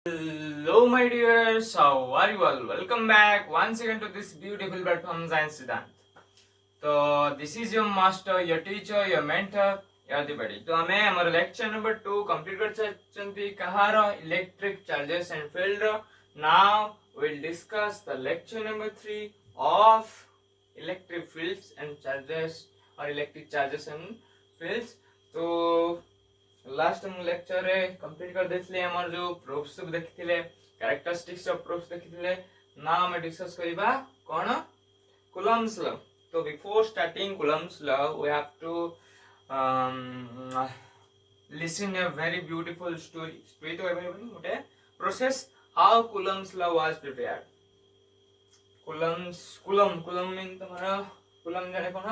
Hello, my dears. How are you all? Welcome back once again to this beautiful platform, Science Siddhant. So, this is your master, your teacher, your mentor, everybody. तो हमें हमारे lecture number 2 complete कर चुके कहारो electric charges and field. Now we'll discuss the lecture number 3 of electric fields and charges or electric charges and fields. तो last हम lecture रे complete कर देथिले हमर जो प्रूफ्स सब देखिथिले कैरेक्टरिस्टिक्स ऑफ प्रूफ्स देखिथिले ना हम डिस्कस करिबा कोन कूलम्स लॉ तो before starting Coulomb's law we have to listen a very beautiful story to everybody okay process how Coulomb's law was prepared Coulomb मीन तुम्हारा कूलम जाने कोन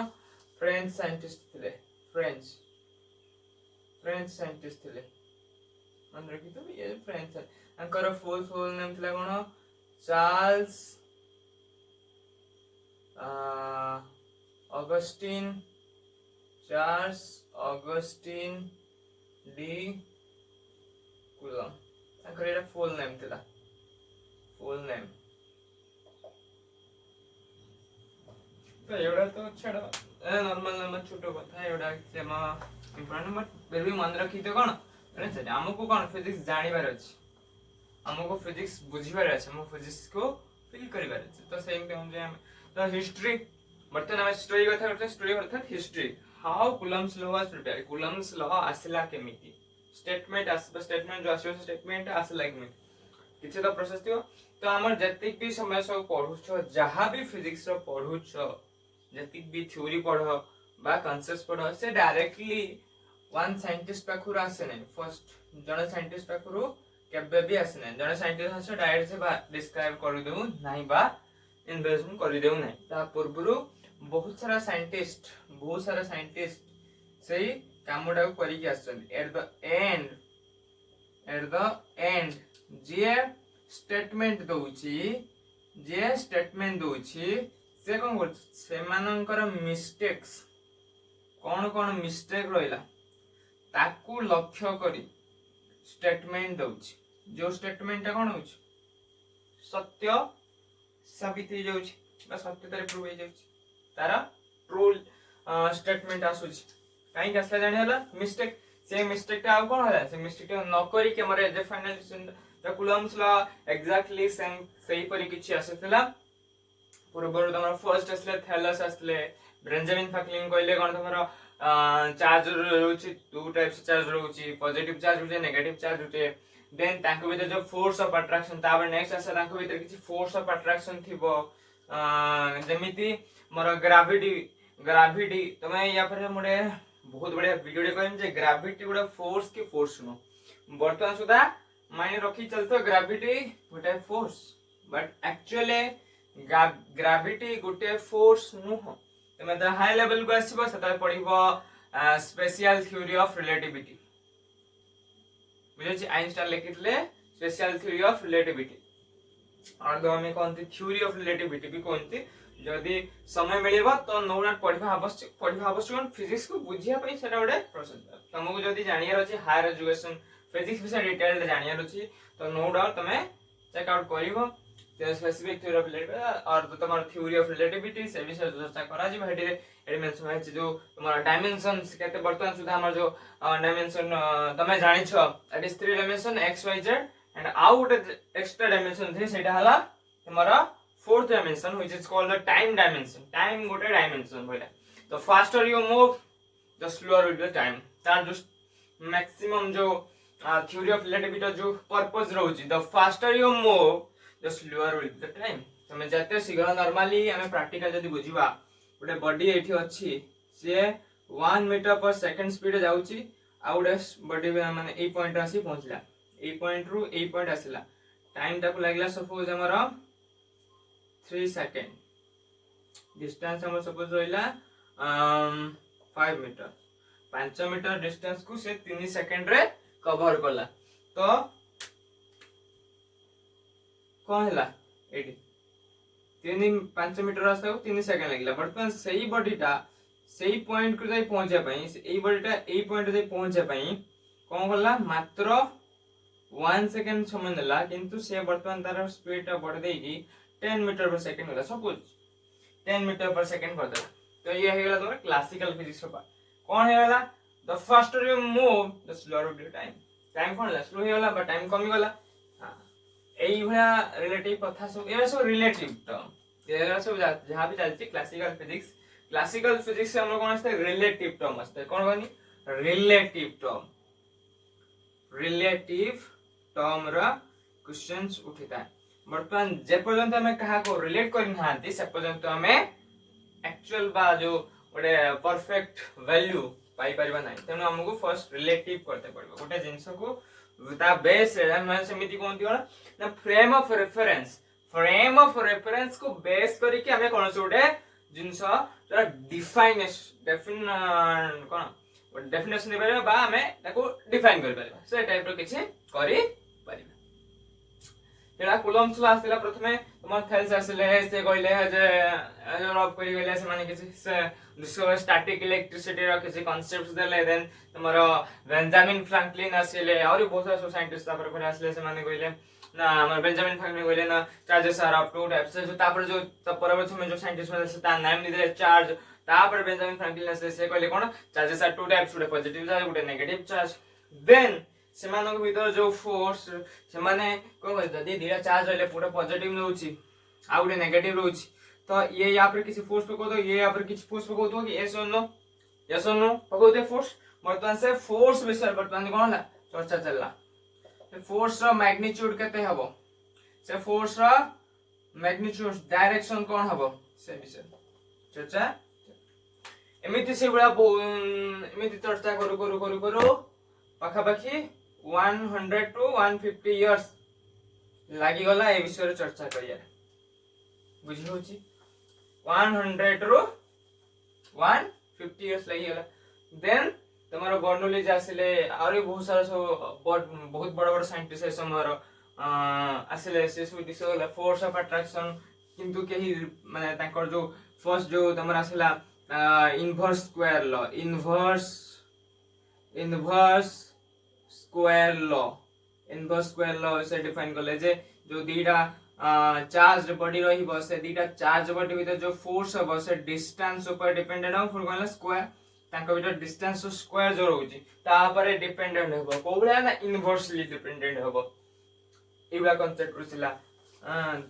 फ्रेंच साइंटिस्ट थिले फ्रेंच साइंटिस्ट थिले मन रखी तो ये फ्रेंच अंकर फुल नेम थिला कोन चार्ल्स ऑगस्टिन डी कूलम अंकर एटा फुल नेम थिला फुल नेम तो एवढा तो छाड़ नॉर्मल छोटो कथा एवढा सेमा इम्पोर्टेंट बट फिर भी मन रखी तो कोन फ्रेंड्स हमको कोन फिजिक्स जानिबार अछि हमको फिजिक्स बुझिबार अछि हम फिजिक्स को फील करिबार अछि तो सेम टाइम जे हम तो हिस्ट्री बर्तन हम स्टोरी कथा करते स्टोरी अर्थात history how Coulomb's law was prepared Coulomb's law आसिला केमिति स्टेटमेंट जो आसियो स्टेटमेंट आसिला केमिति किछि तो प्रोसेस थियो तो हमर जतिक भी समय सब पढुछो जहां भी फिजिक्स रो पढुछो जतिक भी थ्योरी पढो बा कांसेप्ट पढो से डायरेक्टली वन साइंटिस्ट पाखुर आसे नै फर्स्ट जने साइंटिस्ट पाखुर केबे भी आसे नै जने साइंटिस्ट आसे डायरेक्ट से बा डिस्क्राइब कर देउ नाही बा इन्वेंशन कर देउ नै ता पूर्वरु बहुत सारा साइंटिस्ट सेही कामडा को करी के आछन एट द एंड जे स्टेटमेंट दउची से कोन कर से मानकर मिस्टेक्स कोन मिस्टेक रहिला ताकू लक्ष्य करी स्टेटमेंट दउची जो स्टेटमेंट कोन होउची सत्य साबित हो जाउची बा सत्यता रे प्रूव हो जाउची तारा ट्रू स्टेटमेंट आसुची काई कसला जानि हला मिस्टेक से मिस्टेक ता आ कोन हला से मिस्टेक न करी के हमर as final the Coulomb's law exactly same सही परी किछि आसेतला पूर्वरु तमर फर्स्ट असले थैलस असले बेंजामिन फ्रैंकलिन कहले कोन तमर चार्ज रहउची टू टाइप्स चार्ज रहउची पॉजिटिव चार्ज होचे नेगेटिव चार्ज होचे देन ताको भीतर जो फोर्स ऑफ अट्रैक्शन तापर नेक्स्ट आसे ताको भीतर किछि फोर्स ऑफ अट्रैक्शन थिबो जेमिति मोर ग्रेविटी तमे या पर मोडे बहुत बढ़िया वीडियो रे कहम जे ग्रेविटी गुडा फोर्स की फोर्स नो वर्तमान सुधा माने रखी चलतो ग्रेविटी गोटे फोर्स बट एक्चुअली ग्रेविटी गोटे फोर्स नुह तमे द हाई लेवल को आसीबो सता पढिबो स्पेशल थ्योरी ऑफ रिलेटिविटी बुझे आइंस्टाइन लिखितले स्पेशल थ्योरी ऑफ रिलेटिविटी और दो हमें कोनती थ्योरी ऑफ रिलेटिविटी भी कोनती जदी समय मिलेबो तो नोनाट पढिबा आवश्यक फिजिक्स को बुझिया पई सेटा ओडे प्रोसेस तुमको जदी जानियार अछि हायर एजुकेशन फिजिक्स विषय डिटेल जानियार अछि तो नो डाउट तमे चेक आउट करिवो the specific theory of relativity और तो तुम्हारा theory of relativity से विषय चर्चा करा जी हेडी एडी मेंशन है जो तुम्हारा डायमेंशंस कहते वर्तमान सुधा हमर जो डायमेंशन तमे जानि छ that is 3 dimension x y z and out extra dimension थे सेटा हला तुम्हारा fourth dimension which is called the time dimension time गोटे डायमेंशन बोले तो faster you move the slower will the time तार जो मैक्सिमम जो theory of relativity जो पर्पस रहउची the faster you move the slower will the time तमे जते शीघ्र नॉर्मली हमें प्रैक्टिकल जदी बुझिबा गोटे बॉडी एठी अछि से 1 मीटर पर सेकंड स्पीड जाउची आउडे बॉडी माने ए पॉइंट आसी पहुंचला ए पॉइंट रु ए पॉइंट आसिला टाइम टाकु लागला सपोज हमर 3 सेकंड डिस्टेंस हमर सपोज रहिला 5 मीटर 5 मीटर डिस्टेंस को से 3 सेकंड रे कवर करला तो कौन है एडी 3-5 मीटर रास्ता को 3 सेकंड लगला वर्तमान सही बॉडीटा सही पॉइंट को जाई पहुंचे पई एई बॉडीटा एई पॉइंट जाई पहुंचे पई कोन करला मात्र 1 सेकंड समय नेला किंतु से वर्तमान तार स्पीड टा बढ़ देगी 10 मीटर पर सेकंड होला सपोज 10 मीटर पर सेकंड कर देला तो ये हेगला तोर क्लासिकल फिजिक्स रो पार्ट कोन हेगला the faster you move the slower will time time कोन ला स्लो हेगला बट टाइम कमी गला हां एई भया रिलेटिव कथा सब एरा सब रिलेटिव टर्म एरा सब जहां भी चलती क्लासिकल फिजिक्स से हम कोन आस्ते रिलेटिव टर्म आस्ते कोन गनी रिलेटिव टर्म रा क्वेश्चंस उठिता वर्तमान जे पर्यंत हमें कहा को रिलेट करि नांती से पर्यंत हमें एक्चुअल बा जो गोटे परफेक्ट वैल्यू पाई परबा नै तेनु हमको फर्स्ट रिलेटिव करते पड़बो गोटे जिंस को ता बेस हम समिति कोनती कोन ना फ्रेम ऑफ रेफरेंस को बेस करी के हमें कोन सोटे जिंस जरा डेफिनेशन दे परबा बा हमें ताको डिफाइन कर परबा से टाइप रो किछि करि परबा जेला कुलम्स ला आसिला प्रथमे तुम थेल्स आसिले से कहले जे रब करि गेले से माने किछि से डिस्कवर स्टैटिक इलेक्ट्रिसिटी रो किछि कांसेप्ट्स देले देन तुमरो बेंजामिन फ्रैंकलिन आसिले और बहुत सारा साइंटिस्ट तापर पर आसिले से माने कहले ना हमर बेंजामिन फ्रैंकलिन कहले ना charges are of two types जो तापर जो परवर्ती में जो साइंटिस्ट में से ता नाम नि दे चार्ज तापर बेंजामिन फ्रैंकलिन आसिले से कहले कोन charges are two types Gute positive charge Gute negative charge then सेमानक भीतर जो फोर्स से माने कोन जदी दिरा चार्ज रहले पूरा पॉजिटिव नउची आ गुटे नेगेटिव रहउची तो ये यहाँ पर किसी फोर्स पको दो ये यहाँ पर किसी फोर्स पको दो कि यस और नो पको दे फोर्स वर्तमान से फोर्स विषय वर्तमान कोन ला चर्चा चलला फोर्स रो मैग्नीट्यूड केते हबो से फोर्स रो मैग्नीट्यूड डायरेक्शन कोन हबो से विषय चर्चा एमिति से बड़ा एमिति चर्चा करू पाखा पाखी 100 to 150 इयर्स लागि गला ए विषय चर्चा करिया बुझी होची 100 to 150 इयर्स लागि गला देन तमारो बर्नौली आसिले और बहुत सारा सब बहुत बड़ साइंटिस्ट समर आसिले से सब दिस गला फोर्स ऑफ अट्रैक्शन किंतु केही माने ताकर जो फर्स्ट जो तमरा आसिला इनवर्स स्क्वायर लॉ से डिफाइन करले जे जो दीटा चार्ज बॉडी रही से दीटा चार्ज बॉडी भीतर जो फोर्स हबो से डिस्टेंस ऊपर डिपेंडेंट हो फुर कहला स्क्वायर तांका भीतर डिस्टेंस स्क्वायर जो रहउची ता पर डिपेंडेंट हबो कोबला ना इनवर्सली डिपेंडेंट हबो इबा कांसेप्ट रुसिला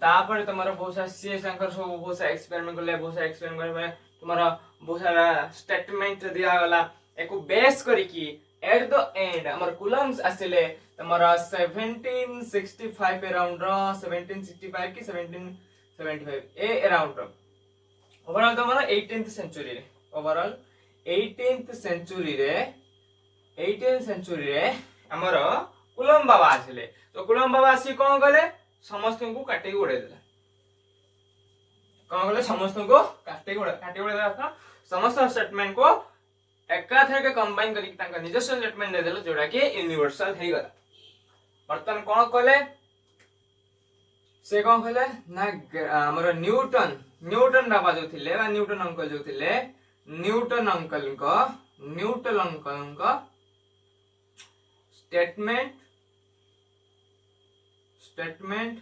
तापर तमरो बहुत सारा सी शंकर सब बहुत सारा एक्सपेरिमेंट करे तुम्हारा बहुत सारा स्टेटमेंट दिया गला एको बेस करी की एट द एंड हमर कूलम्स आसिले तमरा 1765 अराउंड रो 1765 की 1775 ए अराउंड रो ओवरऑल तमरा 18th सेंचुरी रे हमर कूलम बाबा आसिले तो कूलम बाबा आसी कोन गले समस्त को काटी उड़े देला कोन गले समस्त को काटी उड़े देला समस्त स्टेटमेंट को एकाथर के कंबाइन करी तांका निजस्व स्टेटमेंट दे देला जोडा के यूनिवर्सल हे गला बर्तन कोन कहले से कोन कहले ना हमर न्यूटन बाबा जो थिले बा न्यूटन अंकल जो थिले न्यूटन अंकल का स्टेटमेंट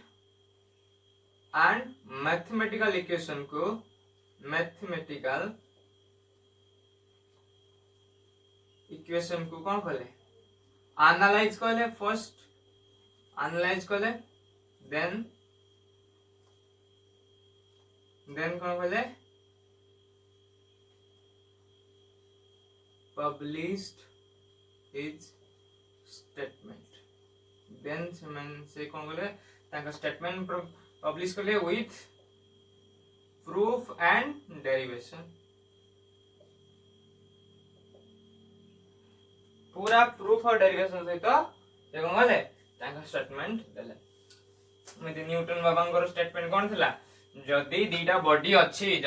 एंड मैथमेटिकल इक्वेशन को कौन कहले एनालाइज कहले फर्स्ट देन कौन कहले published his statement then से कौन कहले तांका स्टेटमेंट पब्लिश करले विथ प्रूफ एंड डेरिवेशन पूरा प्रूफ और डेरिवेशन सहित से कौन कहले तांका स्टेटमेंट देले मते न्यूटन बाबांकर स्टेटमेंट कोन थिला जदी दीटा बॉडी अछि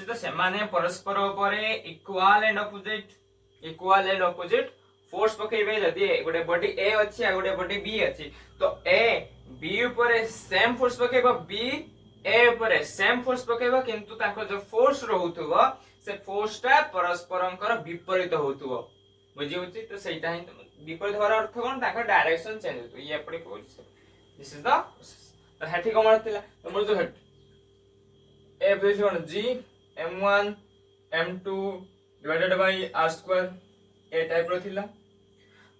तो से माने परस्पर उपरे इक्वल एंड अपोजिट फोर्स पकेबे जदी गोटे बॉडी ए अछि आ गोटे बॉडी बी अछि तो ए बी ऊपर सेम फोर्स पकेबा बी ए ऊपर सेम फोर्स पकेबा किंतु ताको जो फोर्स रहउथबो से फोर्स ता परस्परंकर विपरीत होउथबो बुझी होछि तो सेटा ही विपरीत होवार अर्थ कोन ताका डायरेक्शन चेंज होतो ये एपडी पहुंच दिस इज द तो हेठी कमर थिला तमर जो हेठ f is one g m1 m2 divided by r square ए टाइप रो थिला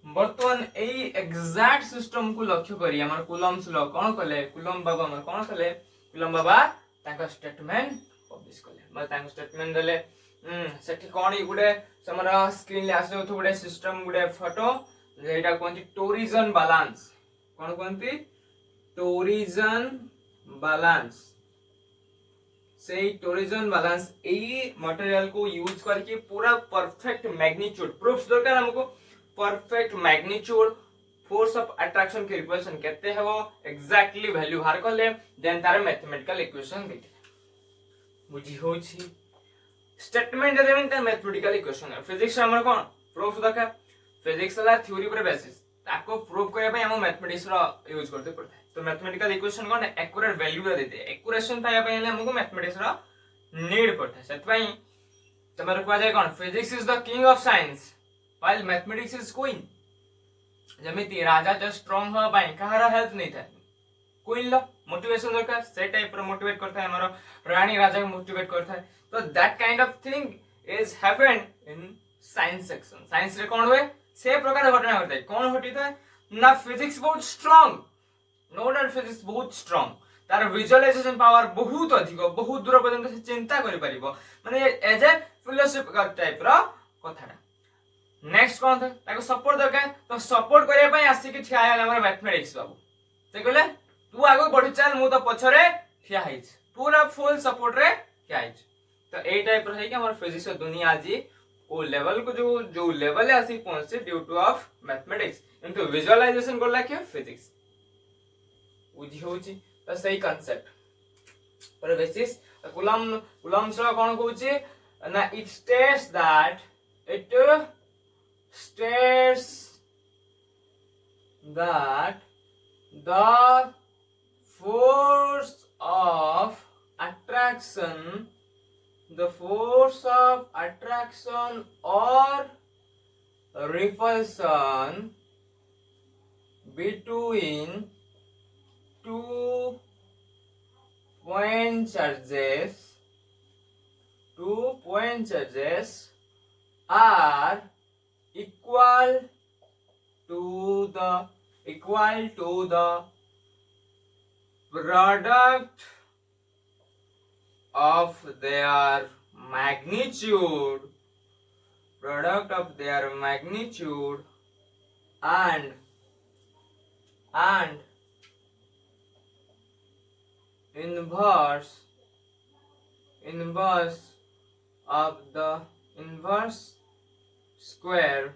बर्तमान एई एग्जैक्ट सिस्टम को लक्ष्य करी हमर कूलम्स लॉ कोन कले कूलम बाबा हमर कोन कले कूलम बाबा ताका स्टेटमेंट पब्लिश कले म ताका स्टेटमेंट देले सेठी कोन ई गुडे हमरा स्क्रीन ले आसे तो गुडे सिस्टम गुडे फोटो जेटा कोनती टोरिजन बैलेंस कोन कोनती टोरिजन बैलेंस से टोरिजन बैलेंस एई मटेरियल को यूज करके पूरा परफेक्ट मैग्नीट्यूड प्रूफ्स दरकार हमको perfect magnitude force of attraction के रिप्रेजेंट करते हैं वो एग्जैक्टली वैल्यू बाहर कर ले देन तार मैथमेटिकल इक्वेशन देते बुझी होछि स्टेटमेंट दे देन मैथमेटिकल इक्वेशन है फिजिक्स हमर कोन प्रूफ दरकार फिजिक्स ला थ्योरी पर बेसिस ताको प्रूफ करया पय हम मैथमेटिक्स रो यूज करते पड़ता है तो मैथमेटिकल इक्वेशन कोन एक्यूरेट वैल्यू रे देते एक्यूरेशन पाया पय हमको मैथमेटिक्स रो नीड पड़ता है सेत पय तमर को जाय कोन physics is the king of science while mathematics is queen जमिति राजा जो स्ट्रांग हो पाए कहारा हेल्प नहीं था क्वीन लो मोटिवेशन दरकार से टाइप पर मोटिवेट करता है हमारा रानी राजा को मोटिवेट करता है तो that kind of thing is happened in science section science रे कोन हुए से प्रकार घटना होता है कोन घटित है ना फिजिक्स बहुत स्ट्रांग नो डाउट फिजिक्स बहुत स्ट्रांग तार विजुअलाइजेशन पावर बहुत अधिक बहुत दूर पर्यंत से चिंता करि परिबो माने एज ए फिलोसॉफिकल टाइप रो कथाटा नेक्स्ट कोन था ताको सपोर्ट दरकार तो सपोर्ट करिया पय आसी कि ठिया आयल हमर मैथमेटिक्स बाबू से कहले तू आगो बढ़ी चल मु तो पछरे ठिया हिच पूरा फुल सपोर्ट रे ठिया हिच तो ए टाइप रही कि हमर फिजिक्स दुनिया आज ओ लेवल को जो लेवल है आसी पहुंचे due to of mathematics into visualization करला के फिजिक्स बुझी होची तो सही कांसेप्ट पर बेसिस कूलम्स रो कोन कहूची ना it states that it states that the force of attraction or repulsion between two point charges are equal to the product of their magnitude and inverse of the inverse square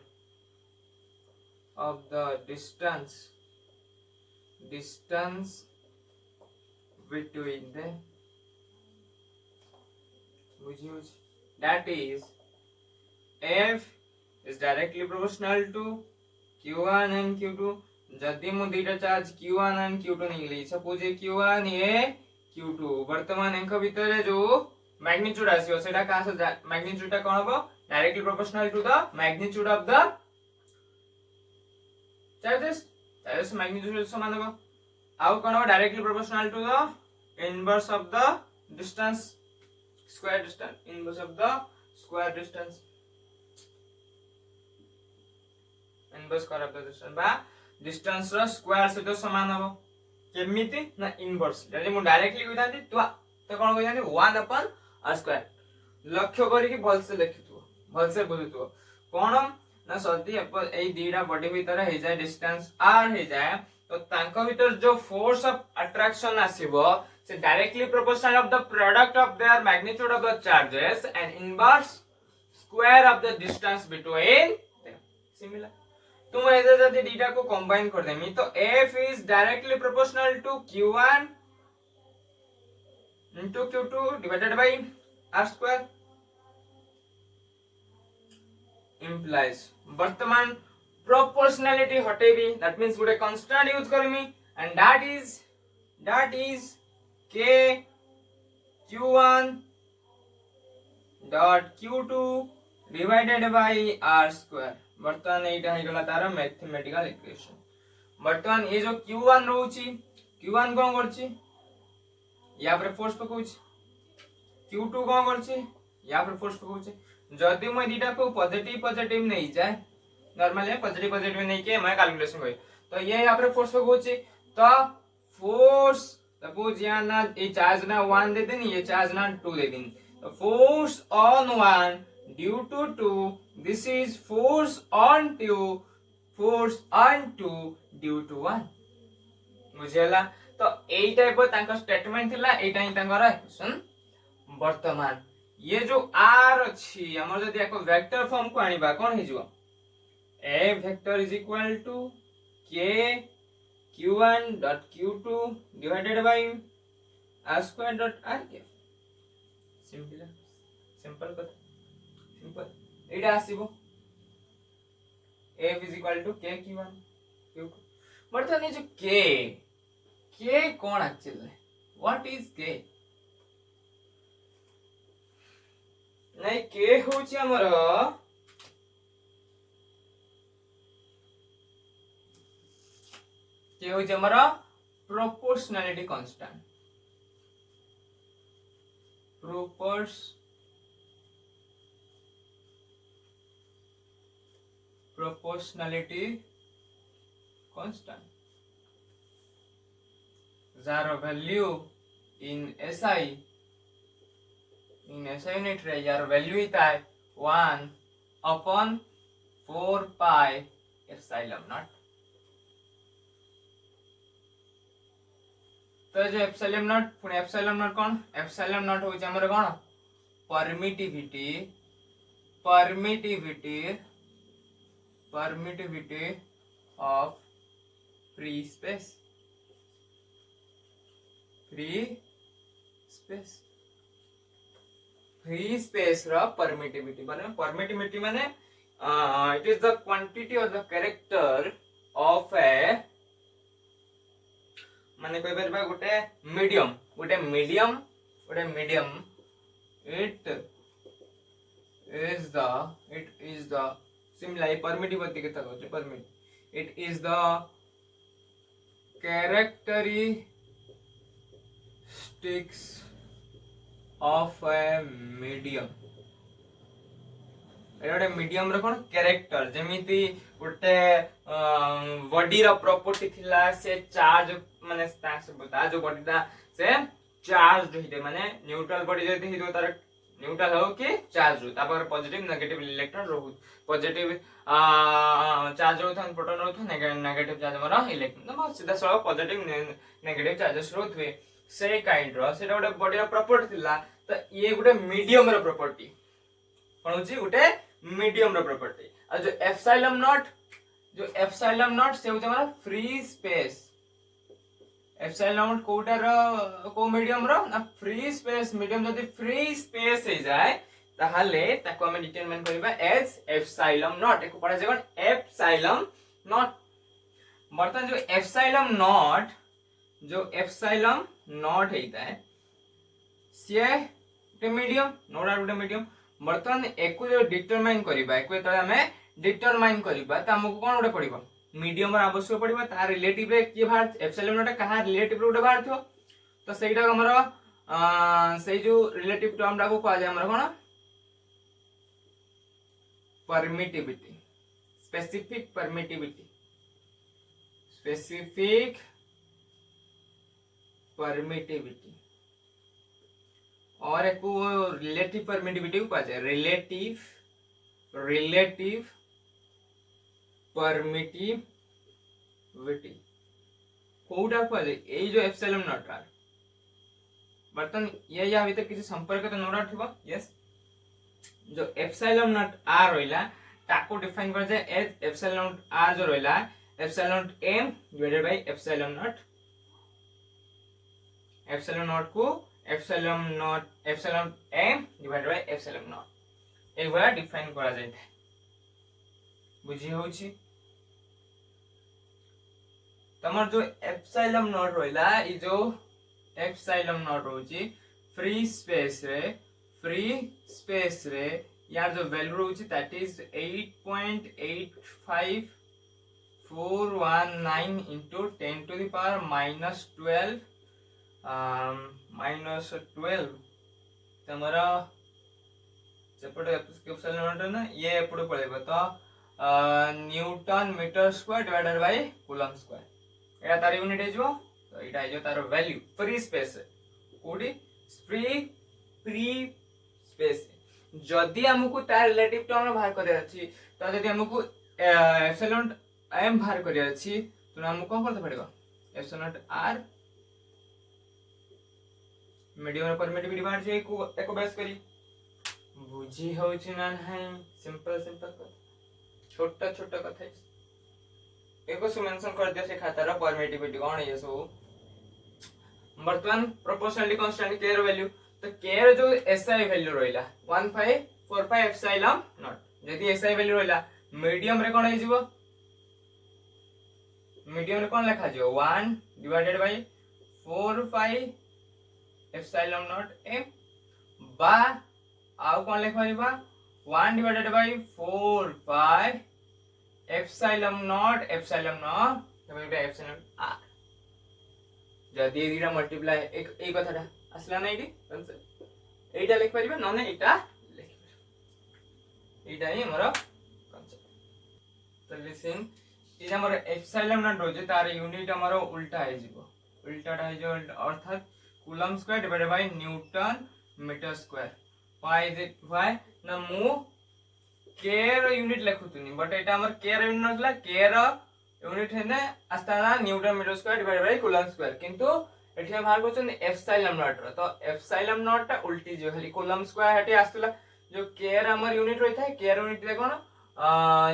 of the distance between them. That is, F is directly proportional to Q1 and Q2. जदि मु दुईटा charge Q1 and Q2 नहीं suppose Q1 ए Q2 वर्तमान एंक भितर जो magnitude आसीबो सेटा का magnitude ता कोन हबो directly proportional to the magnitude of the charges magnitude समान हबो आउ कोन हबो directly proportional to the inverse of the distance square distance inverse of the square distance inverse square of the distance बा डिस्टेंस रो स्क्वायर से तो समान हबो केमिति ना इनवर्स जदि मु डायरेक्टली कहितांती तो कोन कहितांती 1 अपन r स्क्वायर लक्ष्य करी कि भल से लिखितो भल से बुझितो कोन ना सदी ए दीडा बॉडी भीतर हे जाय डिस्टेंस r हे जाय तो तांको भीतर जो फोर्स ऑफ अट्रैक्शन आसीबो से directly proportional of the product of their magnitude of the charges and inverse square of the distance between similar तुम ऐसे जदि डीटा को कंबाइन कर देमी तो f is directly proportional to q1 into q2 divided by r square implies वर्तमान proportionality हटेबी that means Gute constant use Karmi and that is k q1 dot q2 divided by r square बर्तमान एटा हे गला तार mathematical equation. बर्तमान ये जो Q1 रहउची Q1 कोन करची या पर फोर्स पकोची Q2 कोन करची या पर फोर्स पकोची। जदि मैं दीटा को पॉजिटिव पॉजिटिव नहीं जाए नॉर्मल है पॉजिटिव पॉजिटिव नहीं के मैं कैलकुलेशन करी तो ये यहाँ पर फोर्स पकोची तो फोर्स सपोज यहाँ ना ये चार्ज ना 1 दे देनी ये चार्ज ना 2 दे देनी तो force on 1 due to 2 this is force on 2 force on 2 due to 1 बुझेला। तो एई टाइप तांका स्टेटमेंट थिला एटा ही तांकर इक्वेशन। वर्तमान ये जो r अछि हमर जदि एको वेक्टर फॉर्म को आनिबा कोन हे जिवो a vector is equal to k q1 dot q2 divided by r square dot r के सिंपल सिंपल कथा सिंपल एटा आसीबो f is equal to k q1 q2। वर्तमान ये जो k कोन एक्चुअली व्हाट इज k नहीं के होची हमर के होची हमर प्रोपोर्शनैलिटी कांस्टेंट प्रोपोर्शनैलिटी कांस्टेंट जार वैल्यू इन SI यूनिट रे यार वैल्यू इता है 1 अपॉन 4 पाई एप्सिलॉन नॉट। तो जो epsilon not Pune epsilon not कौन एप्सिलॉन नॉट होची हमर कोन परमिटिविटी ऑफ फ्री स्पेस रा परमिटिविटी माने इट इज द क्वांटिटी और द कैरेक्टर ऑफ ए माने कोइ परबा गोटे medium it is the similar permittivity के तक permit it is the characteristics of a medium Etah medium row cone character जेमिति गोटे body रो property थिला से चार्ज माने ता से बता जो बॉडी दा से चार्ज होइते माने न्यूट्रल बॉडी जदि हिदो तार न्यूट्रल हो कि चार्ज हो तापर पॉजिटिव नेगेटिव इलेक्ट्रॉन रहू पॉजिटिव चार्ज होथन प्रोटॉन होथन नेगेटिव चार्ज मरा इलेक्ट्रॉन तो सीधा सळ पॉजिटिव नेगेटिव चार्जेस रहथवे से काइंड रो सेटा गोटे बॉडी रो प्रॉपर्टी थिला तो ये गोटे मीडियम रो प्रॉपर्टी कोन होची गोटे मीडियम रो प्रॉपर्टी और जो एप्सिलॉन नॉट से होता हमारा फ्री स्पेस एप्सिलॉन नॉट कोटर को मीडियम रो ना फ्री स्पेस मीडियम जदी फ्री स्पेस हे जाए ताहाले ताको हम डिटरमाइन करबा एज एप्सिलॉन नॉट एको पढ़ा जेगन एप्सिलॉन नॉट। बर्तन जो एप्सिलॉन नॉट हेता है से मीडियम नो डाउट गोटे मीडियम। बर्तमान एको जो डिटरमाइन करबा एको त हमें डिटरमाइन करबा त हमको कोन गोटे पड़िबो मीडियम रा आवश्यक पड़िबो ता रिलेटिव रे के बाहर एप्सिलॉन नॉट कहा रिलेटिव रे बाहर थो तो सेटा हमर से जो रिलेटिव टर्म डा को कहा जाय हमर कोन परमिटिविटी स्पेसिफिक परमिटिविटी और एक रिलेटिव परमिटिविटी को कहा जाए रिलेटिव परमिटिविटी कोडा कहा जाए ए जो एप्सिलॉन नॉट आर बर्तन ये या भीतर किसी संपर्क तो नो डाउट थिबो यस जो एप्सिलॉन नॉट आर रोइला ताको डिफाइन कर जाए एज एप्सिलॉन नॉट आर जो रोइला epsilon naught m divided by epsilon naught को epsilon m divided by epsilon naught एक बार डिफाइन करा जाय था बुझी होची तमर जो एप्सिलॉन नॉट रोइला ई जो एप्सिलॉन नॉट होची फ्री स्पेस रे यार जो वैल्यू रोचे that is 8.85419 into 10 to the power minus 12 minus 12 तमरा सेपटे एप्सिलॉन ना ये एपटे पळेबो तो newton metre square divided by coulomb square एटा तार यूनिट हे जो तो एटा हे जो तार वैल्यू फ्री स्पेस कोडी फ्री स्पेस जदि हमकु तार रिलेटिव टर्म बाहर करे अछि तो जदि हमकु एप्सिलॉन एम बाहर करे अछि तो हमकु कोन करते पड़ेगा एप्सिलॉन आर मीडियम परमिटिविटी बाहर जे एको बेस करी बुझी होछि ना नहीं सिंपल कथा छोटा छोटा कथा एको सु मेंशन कर दिया से खातार परमिटिविटी कोन ये सो वर्तमान प्रोपोर्शनली कांस्टेंट के वैल्यू तो के जो एसआई वैल्यू रहिला 1545 एप्सिलॉन नॉट यदि एसआई वैल्यू रहिला मीडियम रे कोन हे जिवो मीडियम रे कोन लिखा जिवो 1 डिवाइडेड बाय 45 एप्सिलॉन नॉट एम बा आउ कोन लिख परिबा 1 डिवाइडेड बाय 45 एप्सिलॉन नॉट तबे एप्सिलॉन आर जदि एदिरा मल्टीप्लाई एक कथाटा असला नै एटा लिख परिबा नने एटा लिख परिबा एटा ही हमर कांसेप्ट तो लिसन ये हमर एप्सिलॉन नॉट रोजे तार यूनिट हमर उल्टा है जीवो उल्टाटा है जो अर्थात coulomb square divided by newton metre square why is it why ना मु के रो यूनिट लिखुतनी बट एटा हमर के रो यूनिट नथला के रो यूनिट है ना आस्ताना newton metre square divided by coulomb square किंतु एठी हम बाहर करछन एप्सिलॉन नॉट रो तो एप्सिलॉन नॉट टा उल्टी जो खाली कूलम स्क्वायर हटे आस्तला जो के रो हमर यूनिट होई थाए के रो यूनिट रे कोन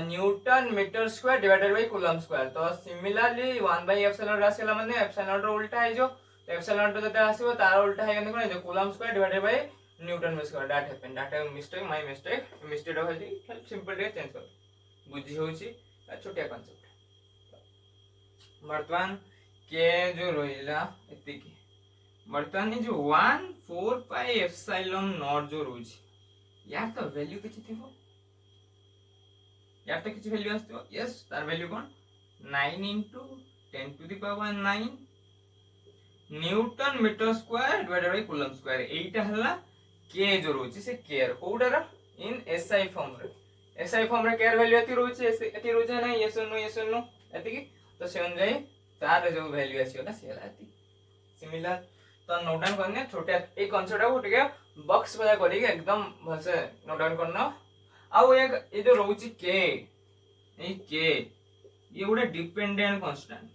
newton metre square divided by coulomb square तो सिमिलरली 1 बाय एप्सिलॉन राशिला माने एप्सिलॉन रो उल्टा है जो एप्सिलॉन तो जते आसीबो तार उल्टा है कोन जो coulomb square divided by newton metre square that happen that is mistake my mistake हो जी सिंपल रे चेंज कर बुझी होची छोटिया कांसेप्ट वर्तमान के जो रहिला एतिकी वर्तमान जो 145 एप्सिलॉन नॉट जो रोजी यार तो वैल्यू किछि थिबो यार तो किछि वैल्यू आस्तो यस तार वैल्यू कोन 9 into 10 to the power 9 newton metre square divided by coulomb square एटा हला के जो रोची से केयर कोडरा इन एसआई फॉर्म रे केयर वैल्यू एति रोची एति रोचे ना यस नो एति तो से अनुसार तार जो वैल्यू आसीला से एति सिमिलर तो नोट डाउन करने छोटे एक कांसेप्ट को ठीक है बॉक्स वाला करी एकदम भलसे नोट डाउन करना आ ये जो रोची के ये गोटे डिपेंडेंट कांस्टेंट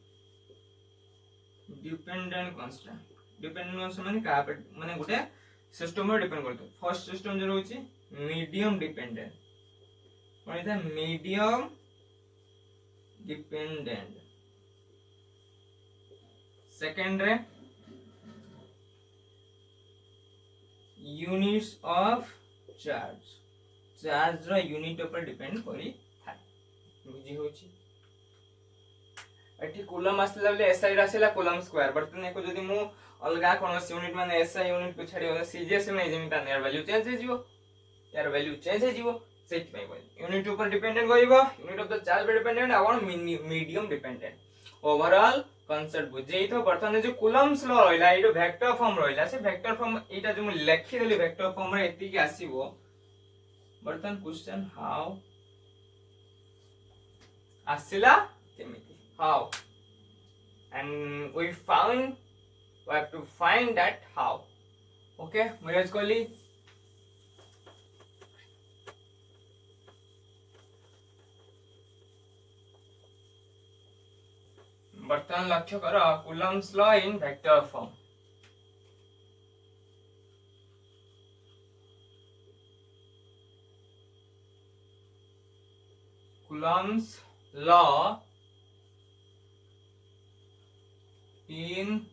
माने का माने गोटे सिस्टम पर डिपेंड करतो फर्स्ट सिस्टम जो रोची मीडियम डिपेंडेंट माने था मीडियम डिपेंडेंट सेकंड रे यूनिट्स ऑफ चार्ज रो यूनिट ऊपर डिपेंड करी था बुझी होची एठी कूलम आसला बेले एसआई रासिला कूलम स्क्वायर बर्तन एको जदी मु अलगा कोनोस यूनिट माने एसआई यूनिट को छाडी होला सीजीएस में जेमी ता यार वैल्यू चेंज हे जिवो सेट में बोल यूनिट ऊपर डिपेंडेंट गइबो यूनिट ऑफ द चार्ज पे डिपेंडेंट आवन मीडियम डिपेंडेंट ओवरऑल कांसेप्ट बुझेई तो बर्तन जो कूलम्स लॉ रहिला एडो वेक्टर फॉर्म रहिला से वेक्टर फॉर्म एटा जो मु लेखि देली वेक्टर फॉर्म रे एति के आसीबो बर्तन क्वेश्चन हाउ आसिला केमिति how and we have to find that how okay Miraj Kohli बर्तन लक्ष्य करो Coulomb's law in vector form Coulomb's law in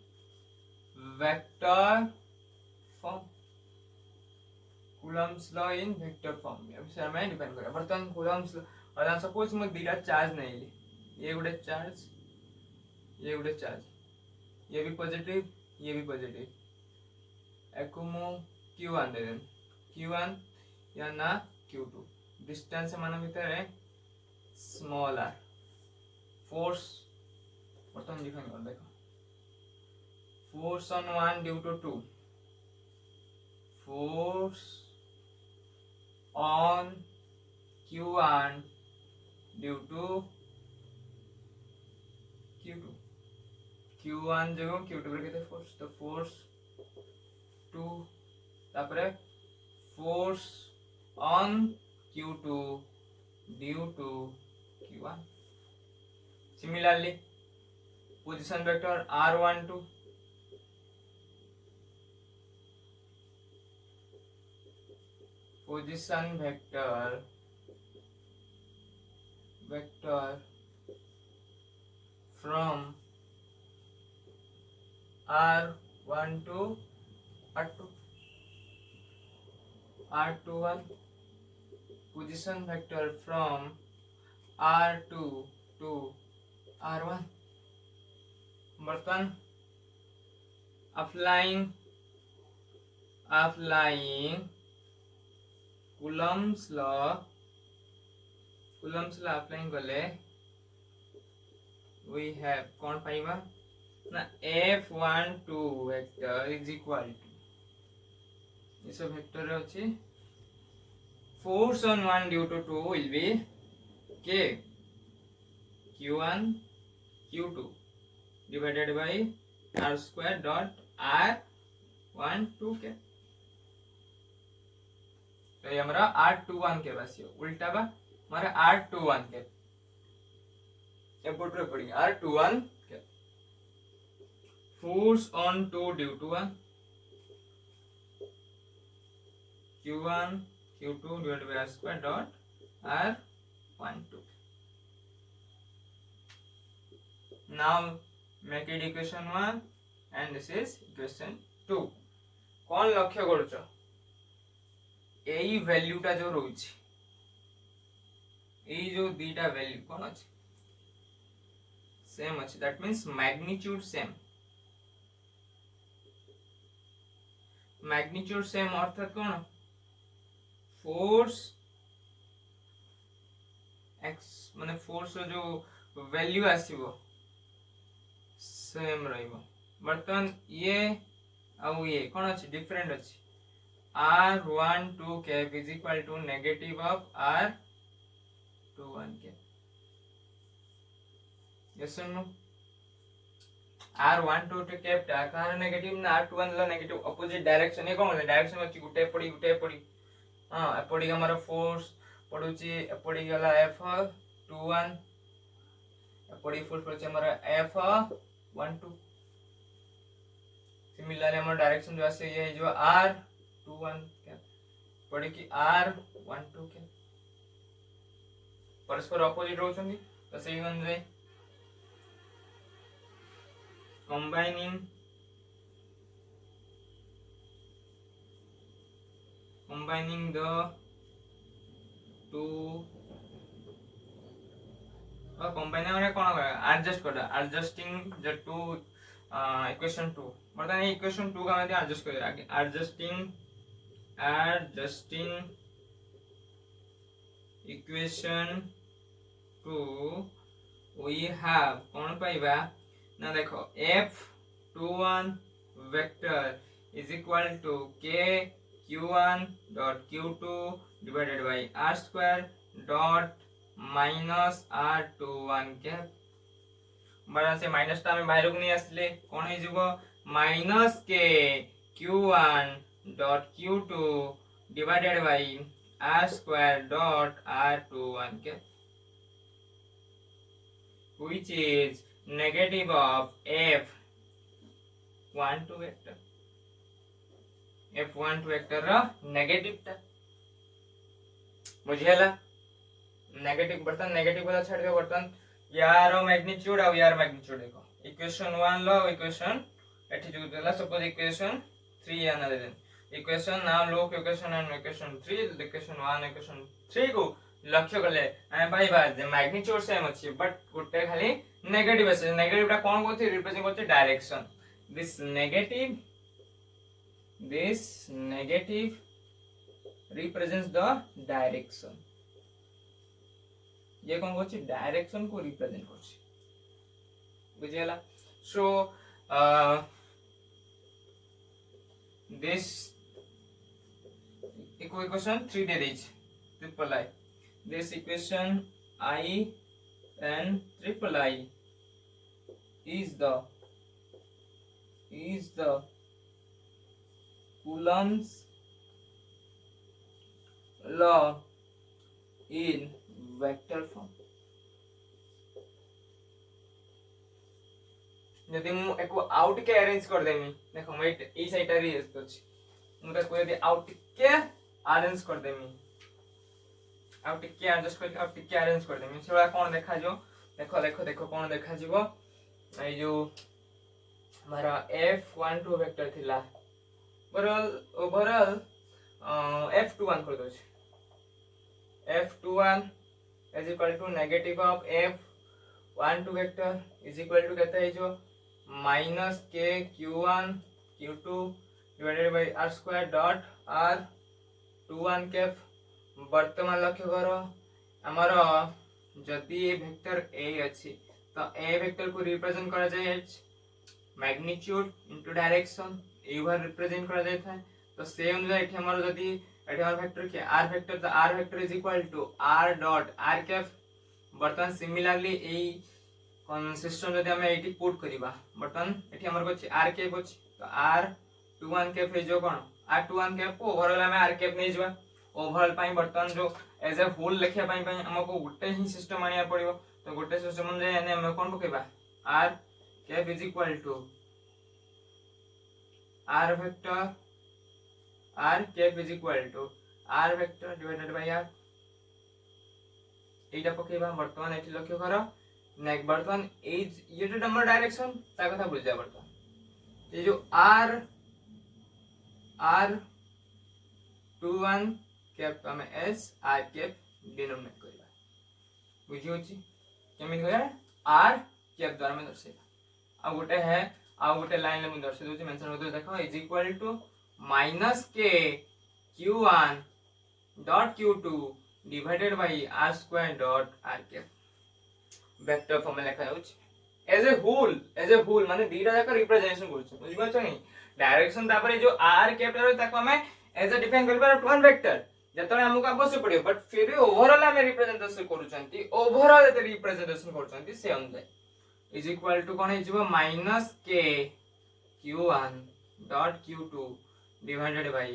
vector form Coulomb's law in vector form अब सर मैं डिपेंड करा बर्तन Coulomb's और suppose मैं दिला चार्ज नहीं ली ये गुडे चार्ज ये भी पॉजिटिव एको मो q1 दे देन q1 या ना q2 डिस्टेंस मान भीतर स्मॉल r फोर्स बर्तमान डिफाइन कर देखो force on 1 due to 2 force on q1 due to q2 q1 जगह q2 पर कितने फोर्स तो फोर्स 2 तापरे force on q2 due to q1 similarly position vector r12 position vector from r1 to r2 r21 position vector from r2 to r1 बर्तन applying Coulomb's law applying कले we have कौन पाइबा ना f12 vector is equal to इस vector अछि force on 1 due to 2 will be k q1 q2 divided by r square dot r12 के तो ये हमारा r21 के बस ये उल्टा बा हमारा r21 के इम्पोर्ट पड़ेंगे r21 के force on 2 due to 1 q1 q2 divided by r square dot r12 now make it equation 1 and this is equation 2 कौन लक्ष्य करूछ एई वैल्यूटा जो रहुछि एई जो दीटा वैल्यू कोन अछि सेम अछि दैट मींस मैग्नीट्यूड सेम अर्थात कोन फोर्स एक्स माने फोर्स जो वैल्यू आसीबो सेम रहइबो बर्तन ये आउ ये कोन अछि डिफरेंट अछि r12 cap is equal to negative of r21 cap yes or no r12 cap टा कार नेगेटिव ना r21 ला नेगेटिव अपोजिट डायरेक्शन ए कोन डायरेक्शन अछि गुटे पड़ी हां एपड़ी हमर फोर्स पडुची एपड़ी गला f21 एपड़ी फोर्स पडुची हमर f12 सिमिलरली हमर डायरेक्शन जो आसे ये जो r21 के पड़े कि r12 के परस्पर अपोजिट रहउछंदी तो सेही अनुसार combining the two और combining माने कोन एडजस्ट कर adjusting the two equation 2 मतलब ये equation 2 का मैं एडजस्ट कर adjusting equation 2 we have कौन पाइबा ना देखो f21 vector is equal to k q1 dot q2 divided by r square dot minus r21 के बड़ा से माइनस टा में बाहर को नहीं आसले कौन है जीवो माइनस के q1 dot q2 divided by r square dot r21 के which is negative of f12 vector रा नेगेटिव टा बुझियला नेगेटिव बर्तन नेगेटिव वाला छाड़ दे बर्तन यार मैग्नीट्यूड और यार मैग्नीट्यूड देखो इक्वेशन 1 लो इक्वेशन एठी जो देला सपोज इक्वेशन 3 आना दे इक्वेशन नाउ लो equation and equation 3 equation 1 equation 3 को लक्ष्य करले हम भाई बात जे मैग्नीट्यूड सेम अछि बट गुटे खाली नेगेटिव আছে नेगेटिव टा कोन कोथि रिप्रेजेंट करते direction this negative represents the direction. ये कौन करछि डायरेक्शन को रिप्रेजेंट करछि बुझियला. सो this equation 3 दे दैछ triple I. this equation I and triple I is the Coulomb's law in vector form. यदि मु एको आउट के अरेंज कर देमी देखो मैं ई साइड रे अछि मु त कोइ यदि आउट के अरेंज कर देमी आउट के एडजस्ट कर आउट के अरेंज कर देमी सेवा कोन देखा जो देखो देखो देखो कोन देखा जीवो ए जो हमारा f12 वेक्टर थिला ओवरऑल f21 कर दो f21 is equal to negative of f12 vector is equal to कहता है जो minus k q1 q2 divided by r square dot r21 cap. वर्तमान लक्ष्य करो हमर जदि ए वेक्टर a अछि तो a वेक्टर को रिप्रेजेंट करा जाय मैग्नीट्यूड इनटू डायरेक्शन ए बार रिप्रेजेंट करा जाय था. तो से अनुसार एठी हमर जदि एठी हमर वेक्टर के r वेक्टर तो r vector is equal to r dot r cap. वर्तमान सिमिलरली ए सिस्टम जदि हम एटी पुट करिबा बटन एठी हमर को r कैप अछि तो r21 कैप हे जो कोन r21 कैप को ओवरऑल हम r कैप नै जबा ओवरऑल पाई बर्तन जो एज ए होल लिखिया पाई हमको गुटे ही सिस्टम आनिया पड़िबो. तो गुटे सिस्टम जे हम कोन पकेबा r cap is equal to r vector r cap is equal to r vector divided by r एटा पकेबा. वर्तमान एठी लक्ष्य करो नेक वर्तमान इज ये जो नंबर डायरेक्शन ता कथा बुझ जा. वर्तमान ये जो r21 कैप हम s r कैप डिनोमिनेट करबा बुझियो छी केमिन होया r कैप द्वारा में दर्शाइबा. आ गोटे है आ गोटे लाइन में दर्शा दोची मेंशन होतो देखो is equal to minus k q1 dot q2 divided by r square dot r cap. Vector form में लिखा होछ एज ए होल माने दीटा जाका रिप्रेजेंटेशन करछ बुझि पाछ नै. डायरेक्शन तापर जो r कैप रे ताको हमें एज ए डिफाइन करबा वन वेक्टर जतने हमको आवश्यक पड़ियो बट फिर भी ओवरऑल हम रिप्रेजेंटेशन करूछंती ओवरऑल एते रिप्रेजेंटेशन करूछंती से अनुसार इज इक्वल टू कोन हिजबो minus k q1 dot q2 divided by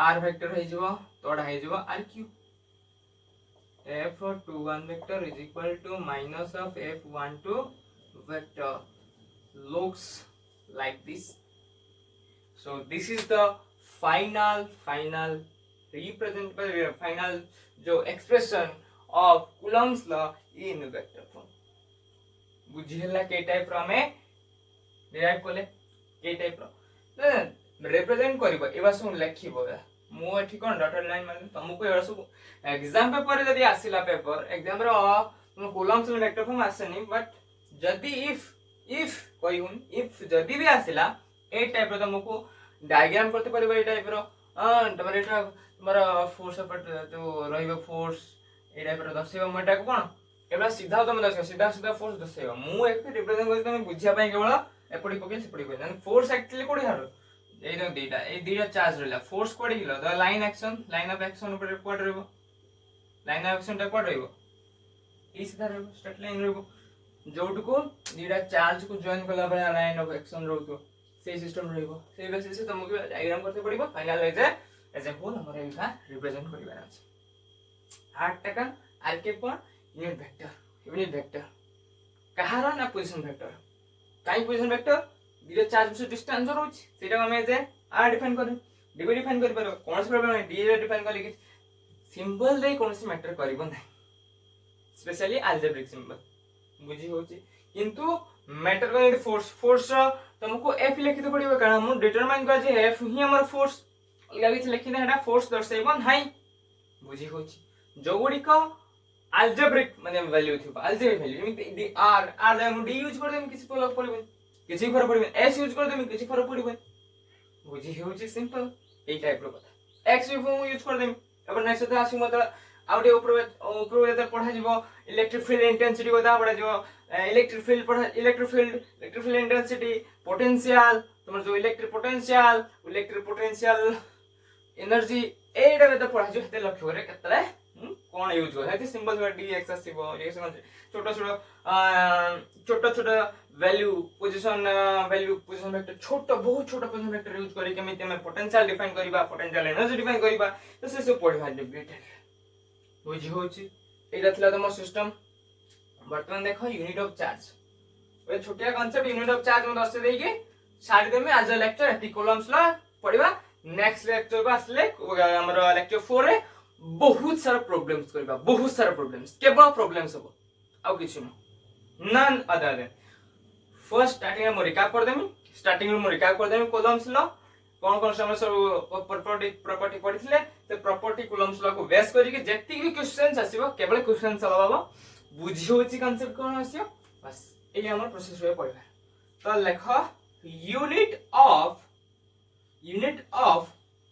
r vector हिजबो तोडा हिजबो rq. f21 vector is equal to minus of f12 vector looks like this. So this is the final जो expression of Coulomb's law in vector form. बुझियला के type रो हमें derive कोले के type रो represent करबो एबा सब लिखिबो मु एठी कोन डॉटेड लाइन माने तुमको एबा सब एग्जाम पेपर जदी आसिला पेपर एग्जाम रो तुम Coulomb's वेक्टर फॉर्म आसेनी बट जदी इफ कोई हुन इफ जदी भी आसिला ए टाइप रो तुमको डायग्राम करते परबो ए टाइप रो तमरे एटा तमरा फोर्स पर जो रहइबो फोर्स ए टाइप रो दसेबो मटा कोन एबा सीधा तुम दस सीधा फोर्स दसेबो मु एक रिप्रेजेंट कर तुम बुझिया पई केवल एपडी पके सेपडी पके यानी फोर्स एक्चुअली कोडी हारो ए दीटा चार्ज रहला फोर्स कोडी हिलो द लाइन ऑफ एक्शन ऊपर कोड रहबो लाइन ऑफ एक्शन टा कोड रहबो ई सीधा रहबो स्ट्रेट लाइन रहबो जोट को दीटा चार्ज को जॉइन करला बला लाइन ऑफ एक्शन रहतो से सिस्टम रहबो से बेसिस से तुमको डायग्राम करते पड़िबो फाइनल एज ए होल हमर एका रिप्रेजेंट करिबा अछि 8 टका आरके पर यूनिट वेक्टर कहार ना पोजीशन वेक्टर काई पोजीशन वेक्टर दीटा चार्ज से डिस्टेंस रहउछ सेटा हम एज आर डिफाइन कर डी डिफाइन कर पर कोन से प्रॉब्लम है डी डिफाइन कर कि सिंबल रे कोन से मैटर करिवो नै स्पेशली अलजेब्रिक सिंबल बुझी होची किंतु मैटर कर फोर्स तुमको एफ लिखि तो पड़िबो कारण हम डिटरमाइन कर जे एफ ही हमर फोर्स अलगा किछ लिखि नै हेडा फोर्स दर्शाइबो नै बुझी होची जो गुडी को अलजेब्रिक माने वैल्यू थिबो अलजेब्रिक वैल्यू डी आर हम डी यूज कर देम किछ फरक पड़िबो किछि फरक पड़िबो एस यूज कर देम किछि फरक पड़िबो बुझी होची सिंपल ए टाइप रो कथा x भी फॉर्म यूज कर देम अब नेक्स्ट तो आसी मतलब आउटे ऊपर जब पढ़ा जीवो इलेक्ट्रिक फील्ड इंटेंसिटी को पढ़ा जीवो इलेक्ट्रिक फील्ड इंटेंसिटी पोटेंशियल तुम जो इलेक्ट्रिक पोटेंशियल एनर्जी एटा तो पढ़ा जो हेते लक्ष्य करे केतले कोन यूज कर हेते सिंबल dx आसीबो रिएक्शन छोटा छोटा वैल्यू पोजीशन वेक्टर छोटा बहुत छोटा पोजीशन वेक्टर यूज करी केमिति हम पोटेंशियल डिफाइन करबा पोटेंशियल एनर्जी डिफाइन करबा तो से सब पढ़बा डिटेल बुझी होची एटा थिला तमो सिस्टम वर्तमान देखो यूनिट ऑफ चार्ज ए छोटिया कांसेप्ट यूनिट ऑफ चार्ज में दर्शे देई के साइड दे में आज लेक्चर एटी कॉलम्स ला पढ़बा नेक्स्ट लेक्चर को आसले हमर लेक्चर 4 रे बहुत सारा प्रॉब्लम्स करबा बहुत सारा प्रॉब्लम्स केवल प्रॉब्लम्स हो आउ किछु none other than first starting में रिकैप कर देमी कॉलम्स ला कौन समय सब प्रॉपर्टी पढ़िथिले ते प्रॉपर्टी कॉलम्स ला को बेस करी के जेति भी क्वेश्चंस आसीबो केवल क्वेश्चन सलाबा बुझी होची कांसेप्ट कोन आसीयो बस ए हमर प्रोसेस वे पढ़बा तो लेखो यूनिट ऑफ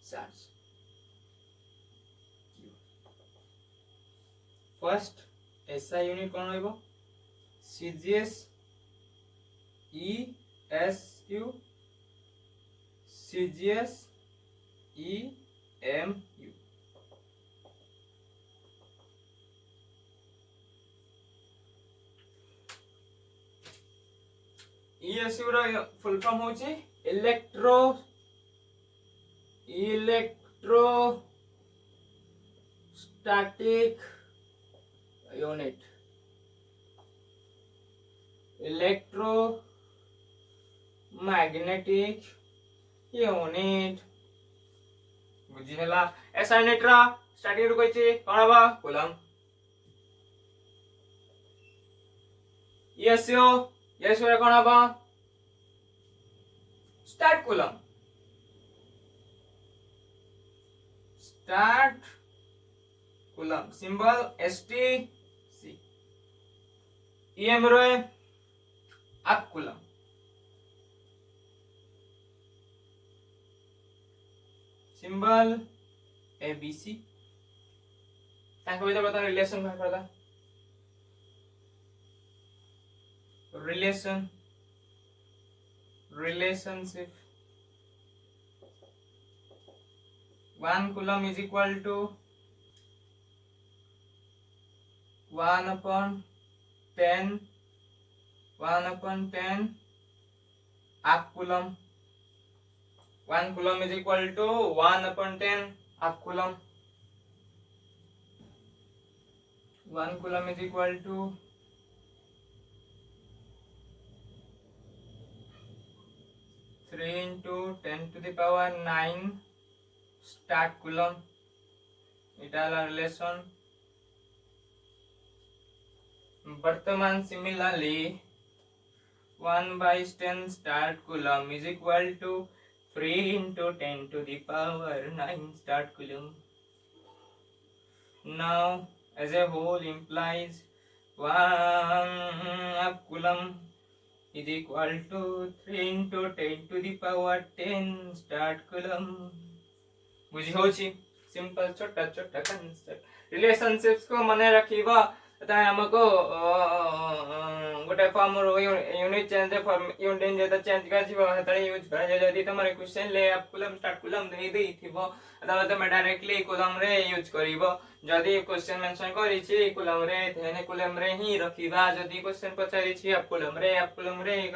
चार्ज फर्स्ट ऐसा यूनिट कौन होइबो CGS ESU CGS EMU ESU रा फुल फॉर्म होची इलेक्ट्रोस्टैटिक यूनिट इलेक्ट्रोमैग्नेटिक यूनिट बुझी हला ऐसा यूनिट रा स्टैटिक रो कहचे कोन बा कूलम ईएसयू रे कोन बा start coulomb symbol STC EM रे अप कूलम सिंबल ABC ताको भीतर बता रिलेशन बाहर करदा relationship 1 coulomb is equal to 1 upon 10 half coulomb 1 coulomb is equal to 1 upon 10 half coulomb 1 coulomb is equal to 3 into 10 to the power 9 start coulomb इटा relation वर्तमान similarly 1/10 start coulomb is equal to 3 into 10 to the power 9 start coulomb. Now as a whole implies 1 coulomb is equal to 3 into 10 to the power 10 start coulomb. बुझी होची simple छोटा छोटा concept relationships को मने रखिबा त हमको गोटे फॉर्म रो unit change form unit जे त चेंज कर जीवा त यूज कर जदी तमरे क्वेश्चन ले आप कूलम स्टार्ट कूलम दे देई थिबो त तमे डायरेक्टली कूलम रे यूज करिवो जदी क्वेश्चन मेंशन करी छी कूलम रे थेने कूलम रे ही रखिबा जदी क्वेश्चन पचारी छी आप कूलम रे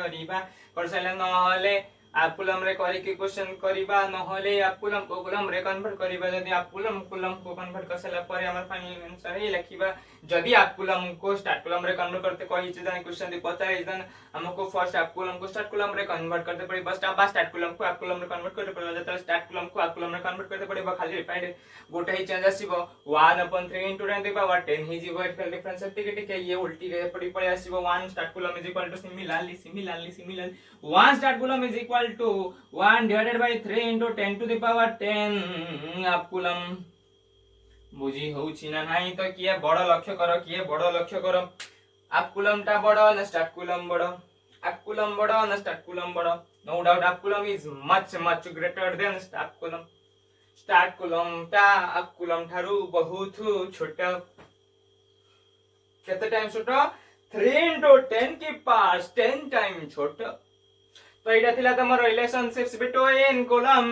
करिबा करसले न हले आप कूलम रे करी के क्वेश्चन करिबा न हले आप कूलम को कूलम रे कन्वर्ट करिबा जदी आप कूलम को कन्वर्ट करसला परे हमर फाइनल आंसर ही लिखिबा जदी आप कूलम को स्टार्ट कूलम रे कन्वर्ट करते कहि छी जने क्वेश्चन दे पचारी जन हमको फर्स्ट आप कूलम को स्टार्ट कूलम रे कन्वर्ट करते पड़ी बस स्टार्ट कूलम को आप कूलम रे कन्वर्ट करते पड़ी जता स्टार्ट कूलम को आप कूलम रे कन्वर्ट करते पड़ी खाली रिपाइड गोटे ही चेंज आसीबो 1/3 into 10 the power 10 ही जीवो इक्वल डिफरेंस टिके ये उल्टी रे पड़ी आसीबो 1 statcoulomb is equal to similarly 1 statcoulomb is equal to 1 divided by 3 into 10 to the power 10 आप कूलम बुझी होउची ना नाही तो किए बड़ लक्ष्य करो आप कूलम टा बड़ ना स्टार्ट कूलम बड़ आप कूलम बड़ ना स्टार्ट कूलम बड़ नो डाउट आप coulomb is much greater than start coulomb start coulomb टा कूलम ठारू बहुत छोट केते टाइम छोट 3 into 10 की पास 10 टाइम छोट तो एटा थिला तमर relationships between coulomb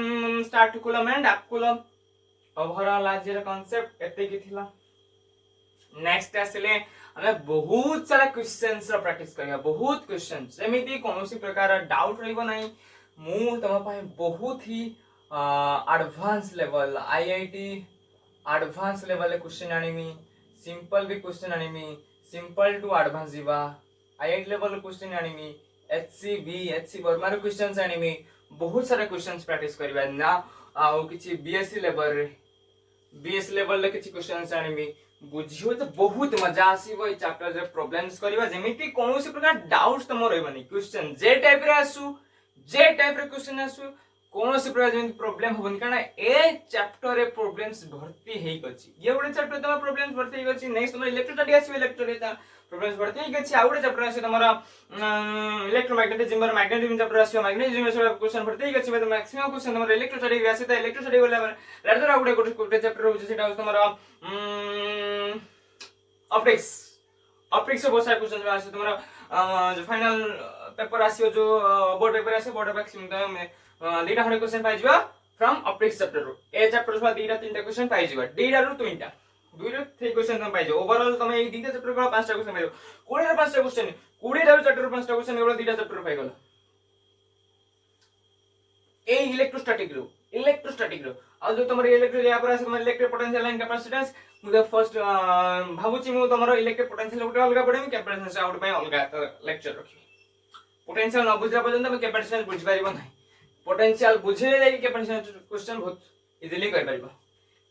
start coulomb and up coulomb overall आज रे कांसेप्ट एते की थिला नेक्स्ट आसले हमें बहुत सारा क्वेश्चंस रो प्रैक्टिस करिया बहुत क्वेश्चंस एमिति कोनोसी प्रकार डाउट रहइबो नै मु तम पाए बहुत ही advance level IIT advance level question आनिमी सिंपल भी क्वेश्चन आनिमी सिंपल टू एडवांस जीवा आईआईटी लेवल क्वेश्चन आनिमी एचसी वर्मा रो क्वेश्चंस आनिमी बहुत सारा क्वेश्चंस प्रैक्टिस करबा ना आउ किछि बीएससी लेवल ले किछि क्वेश्चंस आनिमी बुझियो तो बहुत मजा आसीबो ए चैप्टर रे प्रॉब्लम्स करबा जेमिति कोनोसी प्रकार डाउट्स त मोर रहबनी क्वेश्चन जे टाइप रे क्वेश्चन आसु कोनोसी प्रकार जेमिति प्रॉब्लम होबनी काना ए चैप्टर रे प्रॉब्लम्स भर्ती हेइ गछि ये गोटे चैप्टर तमा प्रॉब्लम्स भर्ती हेइ गछि नेक्स्ट तमा इलेक्ट्रोस्टैटिक आसी इलेक्ट्रो प्रॉब्लम्स भर्ती हेइ गछि आउटे चैप्टर आसी तमरा इलेक्ट्रोमैग्नेटिज्म और मैग्नेटिज्म चैप्टर आसी मैग्नेटिज्म से क्वेश्चन भर्ती हेइ गछि मैक्सिमम क्वेश्चन तमरा इलेक्ट्रोस्टैटिक आसी त इलेक्ट्रोस्टैटिक वाला रादर आउटे चैप्टर हो सेटा तमरा ऑप्टिक्स से बहुत सारे क्वेश्चन आसी तुम्हारा जो फाइनल पेपर आसी जो बोर्ड पेपर आसी बोर्ड पेपर में दीटा खंडे क्वेश्चन पाइ जिबा फ्रॉम ऑप्टिक्स चैप्टर रो ए चैप्टर से दीटा तीनटा क्वेश्चन पाइ जिबा दीटा रो तीनटा दुई रो 3 क्वेश्चन तुम पाइ जो ओवरऑल तुम ए दीटा चैप्टर को 5टा क्वेश्चन पाइ 20 रो 5टा क्वेश्चन 20 रो चैप्टर रो 5टा क्वेश्चन केवल दीटा चैप्टर पाइ गलो ए इलेक्ट्रोस्टैटिक रो आ जो तुम इलेक्ट्रो या पर आसी तुम इलेक्ट्रिक पोटेंशियल एंड कैपेसिटेंस मुझे फर्स्ट भाबुची मु तमरो इलेक्ट्रिक पोटेंशियल गुटे अलगा पढेमी कैपेसिटेंस आउट पय अलगा लेक्चर रखी पोटेंशियल न बुझला पर्यंत हम कैपेसिटेंस बुझ पारिबो नै पोटेंशियल बुझले जाई कैपेसिटेंस क्वेश्चन बहुत इजीली कर पारिबो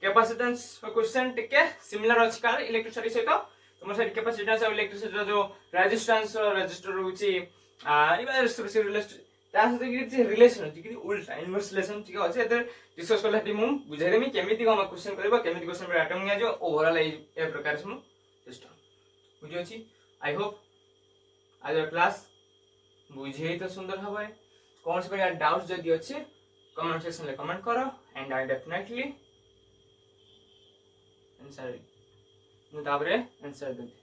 कैपेसिटेंस क्वेश्चन टिके सिमिलर अछि कार इलेक्ट्रिसिटी सहित तुम से कैपेसिटेंस और इलेक्ट्रिसिटी जो रेजिस्टेंस रजिस्टर होची रिलेटेड तास कि रिलेशन अछि कि उल्टा इनवर्स रिलेशन ठीक अछि एते डिस्कस करला टी मु बुझाइ देमी केमिति हम क्वेश्चन करबा केमिति क्वेश्चन पे अटेम्प्ट निया जो ओवरऑल ए प्रकार से मु सिस्टम बुझि अछि आई होप आज क्लास बुझे तो सुंदर हबे कौन से प्रकार डाउट्स जदी अछि कमेंट सेक्शन में कमेंट करो एंड आई डेफिनेटली आंसर मु ताबरे आंसर देबे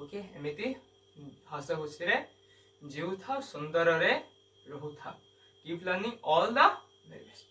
ओके एमिति हस खुशी रे जीव था सुंदर रे रहू था keep learning all the very best.